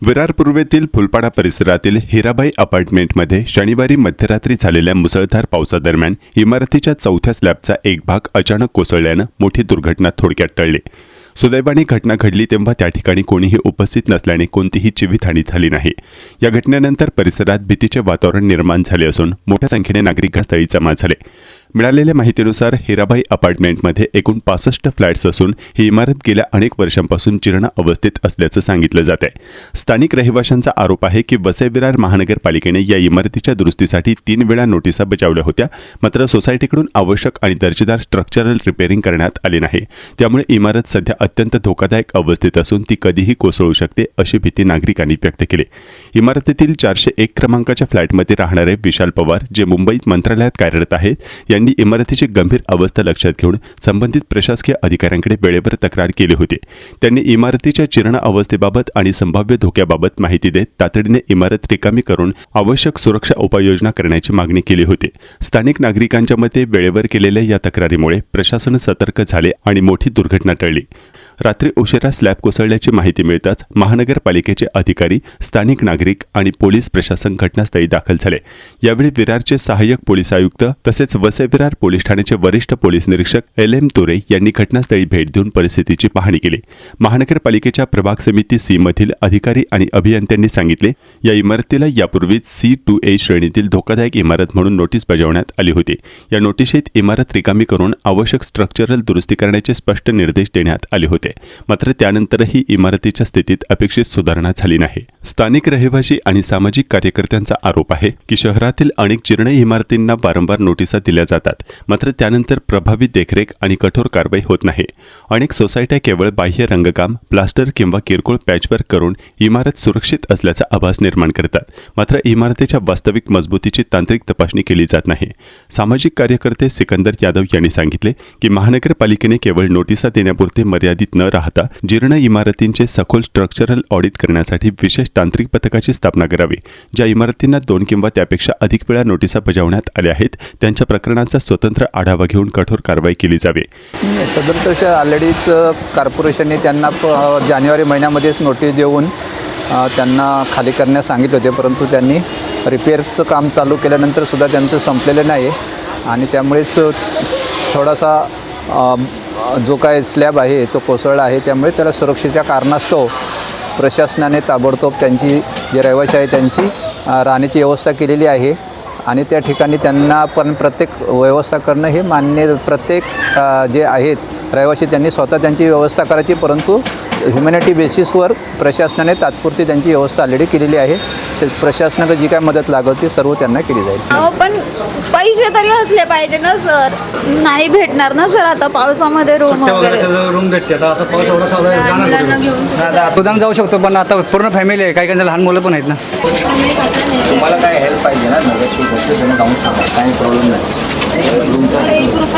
विरार पूर्वेतील फुलपाडा परिसरातील हिराबाई अपार्टमेंटमध्ये शनिवारी मध्यरात्री झालेल्या मुसळधार पावसादरम्यान इमारतीच्या चौथ्या स्लॅबचा एक भाग अचानक कोसळल्यानं मोठी दुर्घटना थोडक्यात टळली। सुदैवाने घटना घडली तेव्हा त्या ठिकाणी कोणीही उपस्थित नसल्याने कोणतीही जीवितहानी झाली नाही। या घटनेनंतर परिसरात भीतीचे वातावरण निर्माण झाले असून मोठ्या संख्येने नागरिक घटनास्थळी जमा झाले। मिळालेल्या माहितीनुसार हिराबाई अपार्टमेंटमध्ये एकूण 65 फ्लॅट्स असून ही इमारत गेल्या अनेक वर्षांपासून जीर्ण अवस्थेत असल्याचं सांगितलं जात आहे। स्थानिक रहिवाशांचा आरोप आहे की वसई विरार महानगरपालिकेने या इमारतीच्या दुरुस्तीसाठी 3 वेळा नोटिसा बजावल्या होत्या, मात्र सोसायटीकडून आवश्यक आणि दर्जेदार स्ट्रक्चरल रिपेअरिंग करण्यात आले नाही। त्यामुळे इमारत सध्या अत्यंत धोकादायक अवस्थेत असून ती कधीही कोसळू शकते अशी भीती नागरिकांनी व्यक्त केली। इमारतीतील 401 क्रमांकाच्या फ्लॅटमध्ये राहणारे विशाल पवार, जे मुंबईत मंत्रालयात कार्यरत आहेत, यांनी इमारतीची गंभीर अवस्था लक्षात घेऊन संबंधित प्रशासकीय अधिकाऱ्यांकडे वेळेवर तक्रार केली होती। त्यांनी इमारतीच्या जीर्ण अवस्थेबाबत आणि संभाव्य धोक्याबाबत माहिती देत तातडीने इमारत रिकामी करून आवश्यक सुरक्षा उपाययोजना करण्याची मागणी केली होती। स्थानिक नागरिकांच्या मते वेळेवर केलेल्या या तक्रारीमुळे प्रशासन सतर्क झाले आणि मोठी दुर्घटना टळली। रात्री उशिरा स्लॅब कोसळल्याची माहिती मिळताच महानगरपालिकेचे अधिकारी, स्थानिक नागरिक आणि पोलीस प्रशासन घटनास्थळी दाखल झाले। यावेळी विरारचे सहाय्यक पोलीस आयुक्त तसेच वसई विरार पोलीस ठाण्याचे वरिष्ठ पोलीस निरीक्षक LM तुरे यांनी घटनास्थळी भेट देऊन परिस्थितीची पाहणी केली। महानगरपालिकेच्या प्रभाग समिती C मधील अधिकारी आणि अभियंत्यांनी सांगितले, या इमारतीला यापूर्वीच C2A श्रेणीतील धोकादायक इमारत म्हणून नोटीस बजावण्यात आली होती। या नोटिशीत इमारत रिकामी करून आवश्यक स्ट्रक्चरल दुरुस्ती करण्याचे स्पष्ट निर्देश देण्यात आले होते, मात्र त्यानंतरही इमारतीच्या स्थितीत अपेक्षित सुधारणा झाली नाही। स्थानिक रहिवासी आणि सामाजिक कार्यकर्त्यांचा आरोप आहे की शहरातील अनेक जीर्ण इमारतींना वारंवार नोटिसा दिल्या जातात, मात्र त्यानंतर प्रभावी देखरेख आणि कठोर कारवाई होत नाही। अनेक सोसायट्या केवळ बाह्य रंगकाम, प्लास्टर किंवा किरकोळ पॅचवर्क करून इमारत सुरक्षित असल्याचा आभास निर्माण करतात, मात्र इमारतीच्या वास्तविक मजबूतीची तांत्रिक तपासणी केली जात नाही। सामाजिक कार्यकर्ते सिकंदर यादव यांनी सांगितले की महानगरपालिकेने केवळ नोटिसा देण्यापुरते मर्यादित न राहता जीर्ण इमारतींचे सखोल स्ट्रक्चरल ऑडिट करण्यासाठी विशेष तांत्रिक पथकाची स्थापना करावी। ज्या इमारतींना 2 किंवा त्यापेक्षा अधिक वेळा नोटिसा बजावण्यात आल्या आहेत त्यांच्या प्रकरणांचा स्वतंत्र आढावा घेऊन कठोर कारवाई केली जावी। सदर तसे ऑलरेडीच कॉर्पोरेशनने त्यांना जानेवारी महिन्यामध्येच नोटीस देऊन त्यांना खाली करण्यास सांगितले होते, परंतु त्यांनी रिपेअरचं काम चालू केल्यानंतर सुद्धा त्यांचं संपलेलं नाही आणि त्यामुळेच थोडासा जो काय स्लॅब आहे तो कोसळला आहे। त्यामुळे त्याला सुरक्षेच्या कारणास्तव प्रशासनाने ताबडतोब त्यांची जे रहिवासी आहे त्यांची राहण्याची व्यवस्था केलेली आहे आणि त्या ठिकाणी त्यांना पण प्रत्येक व्यवस्था करणं हे मान्य, प्रत्येक जे आहेत रहिवासी त्यांनी स्वतः त्यांची व्यवस्था करायची, परंतु ह्युमॅनिटी बेसिसवर प्रशासनाने तात्पुरती त्यांची व्यवस्था ऑलरेडी केलेली आहे। प्रशासनाला जी काय मदत लागेल ती सर्व त्यांना केली जाईल। पण पैसे तरी असले पाहिजे ना सर, नाही भेटणार ना सर आता पावसामध्ये रूम वगैरे। रूम भेटते आता पाऊस एवढा चालू आहे, जाणार जाऊ शकतो, पण आता पूर्ण फॅमिली आहे, काही काही लहान मुलं पण आहेत ना। तुम्हाला काय हेल्प पाहिजे ना, जाऊन सांगा, काही प्रॉब्लेम नाही।